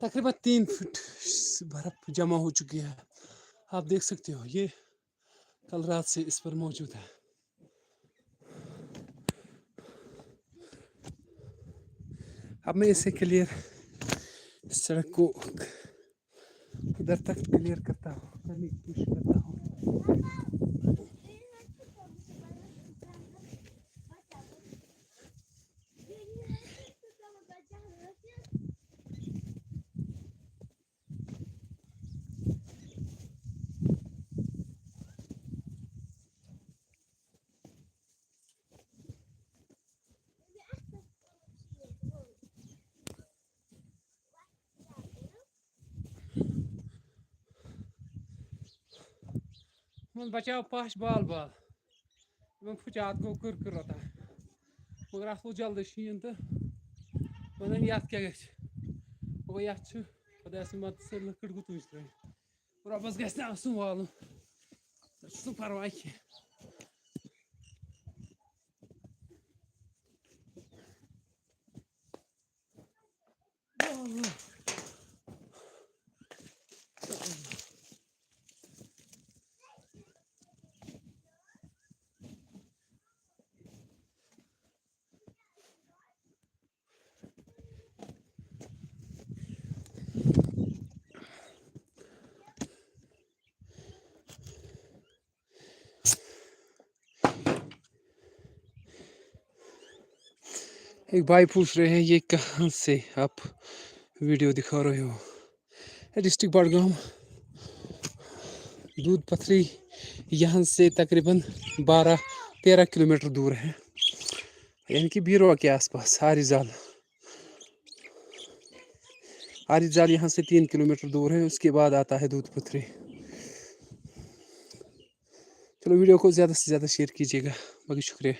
तकरीबन 3 फुट बर्फ जमा हो चुकी है। आप देख सकते हो ये कल रात से इस पर मौजूद है। अब मैं इसे क्लियर सड़क को इधर तक क्लियर करने की कोशिश करता हूँ। मन बचाओ पाश बाल बाल मन फुचात गो कुर रोता मगर अत जल्द शीन तो वन ये क्या गो ये खुदा मत से लकड़ गो तुज त्रे रबस गु वाल परवाह कह एक भाई पूछ रहे हैं ये कहाँ से आप वीडियो दिखा रहे हो। डिस्ट्रिक्ट बडगाम दूध पथरी यहाँ से तकरीबन 12-13 किलोमीटर दूर है, यानी कि बीरवा के आसपास। आरिजाल यहाँ से 3 किलोमीटर दूर है, उसके बाद आता है दूध पथरी। चलो वीडियो को ज़्यादा से ज़्यादा शेयर कीजिएगा। बाकी शुक्रिया।